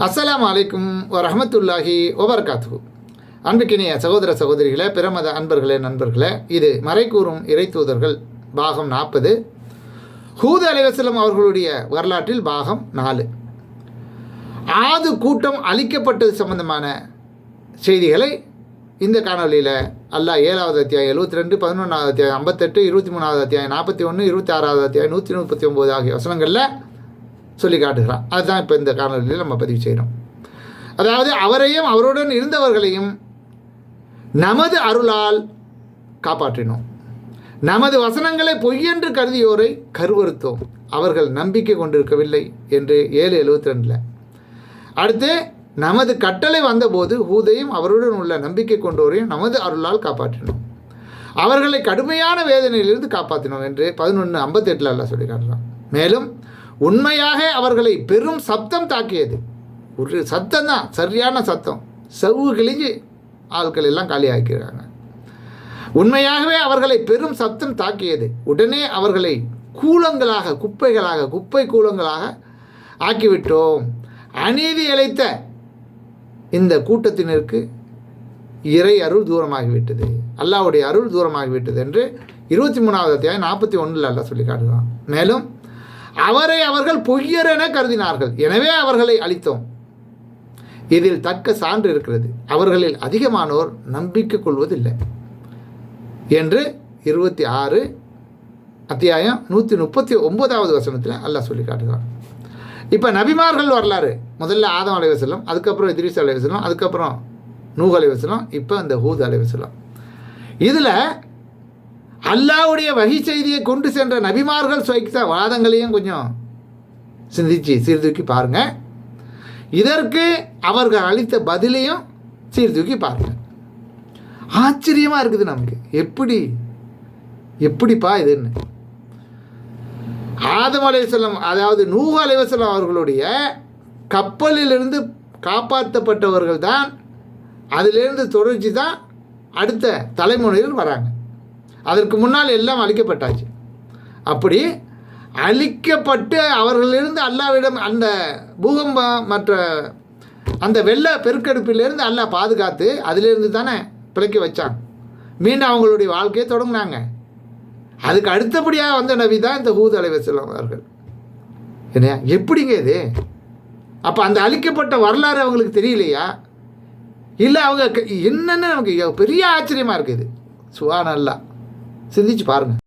அஸ்ஸலாமு அலைக்கும் வரஹ்மத்துல்லாஹி வபரகாத்துஹு. அன்புக்கினிய சகோதர சகோதரிகளே, பிரமத அன்பர்களே, நண்பர்களே, இது மறைக்கூறும் இறை தூதர்கள் பாகம் 40. ஹூத் அலைஹிஸ்ஸலாம் அவர்களுடைய வரலாற்றில் பாகம் 4. ஆது கூட்டம் அழிக்கப்பட்டது சம்பந்தமான செய்திகளை இந்த காணொலியில் அல்லாஹ் 7வது அத்தியாயம் 72, 11வது அத்தியாயம் 58, 23வது அத்தியாயம் 41, 26வது அத்தியாயம் 139 ஆகிய வசனங்களில் சொல்லி காட்டுகிறான். அதுதான் இப்போ இந்த காணொலியில் நம்ம பதிவு செய்கிறோம். அதாவது அவரையும் அவருடன் இருந்தவர்களையும் நமது அருளால் காப்பாற்றினோம். நமது வசனங்களை பொய்யென்று கருதியோரை கருவறுத்தோம். அவர்கள் நம்பிக்கை கொண்டிருக்கவில்லை என்று 7:72. அடுத்து, நமது கட்டளை வந்தபோது ஹூதையும் அவருடன் உள்ள நம்பிக்கை கொண்டோரையும் நமது அருளால் காப்பாற்றினோம். அவர்களை கடுமையான வேதனையிலிருந்து காப்பாற்றினோம் என்று 11:58 அல்லாஹ் சொல்லி காட்டுறான். மேலும் உண்மையாக அவர்களை பெரும் சப்தம் தாக்கியது. ஒரு சத்தம் தான், சரியான சத்தம். செவ்வு கிழிஞ்சு ஆட்கள் எல்லாம் காலி ஆக்கிடுறாங்க. உண்மையாகவே அவர்களை பெரும் சத்தம் தாக்கியது. உடனே அவர்களை கூலங்களாக, குப்பை கூலங்களாக ஆக்கிவிட்டோம். அநீதி இழைத்த இந்த கூட்டத்தினருக்கு இறை அருள் தூரமாகிவிட்டது, அல்லாஹ்வுடைய அருள் தூரமாகிவிட்டது என்று 23வது அத்தியாயம் 41 அல்லாஹ் சொல்லி காட்டுகிறான். மேலும் அவரை அவர்கள் பொய்யர் என கருதினார்கள், எனவே அவர்களை அழித்தோம். இதில் தக்க சான்று இருக்கிறது. அவர்களில் அதிகமானோர் நம்பிக்கை கொள்வதில்லை என்று 26 அத்தியாயம் 139வது வசனத்தில் அல்லாஹ் சொல்லி காட்டுகிறான். இப்போ நபிமார்கள் வரலாறு. முதல்ல ஆதம் அலைஹிஸ்ஸலாம், அதுக்கப்புறம் இத்ரீஸ் அலைஹிஸ்ஸலாம், அதுக்கப்புறம் நூஹ் அலைஹிஸ்ஸலாம், இப்போ இந்த ஹூத் அலைஹிஸ்ஸலாம். இதில் அல்லாஹ்வுடைய வஹி செய்தியை கொண்டு சென்ற நபிமார்கள் வைத்த வாதங்களையும் கொஞ்சம் சிந்திச்சு சீர்தூக்கி பாருங்கள். இதற்கு அவர்கள் அளித்த பதிலையும் சீர்தூக்கி பாருங்கள். ஆச்சரியமாக இருக்குது நமக்கு. எப்படிப்பா இதுன்னு. ஆதம் அலைஹிஸ்ஸலாம், அதாவது நூஹ் அலைஹிஸ்ஸலாம் அவர்களுடைய கப்பலிலிருந்து காப்பாற்றப்பட்டவர்கள் தான், அதிலிருந்து தொடர்ச்சி தான் அடுத்த தலைமுறையில் வராங்க. அதற்கு முன்னால் எல்லாம் அழிக்கப்பட்டாச்சு. அப்படி அழிக்கப்பட்டு அவர்களிலிருந்து அல்லாஹ்விடம் அந்த பூகம்பம் மற்ற அந்த வெள்ள பெருக்கெடுப்பிலிருந்து அல்லாஹ் பாதுகாத்து அதிலிருந்து தானே பிழைக்க வச்சான். மீண்டும் அவங்களுடைய வாழ்க்கையை தொடங்கினாங்க. அதுக்கு அடுத்தபடியாக வந்த நபி தான் இந்த ஹூத் அலைஹிஸ்ஸலாம் அவர்கள். என்ன எப்படிங்க இது? அப்போ அந்த அழிக்கப்பட்ட வரலாறு அவங்களுக்கு தெரியலையா? இல்லை அவங்க என்னென்னு நமக்கு பெரிய ஆச்சரியமாக இருக்குது. சுப்ஹானல்லாஹ், சிந்திச்சு பாருங்கள்.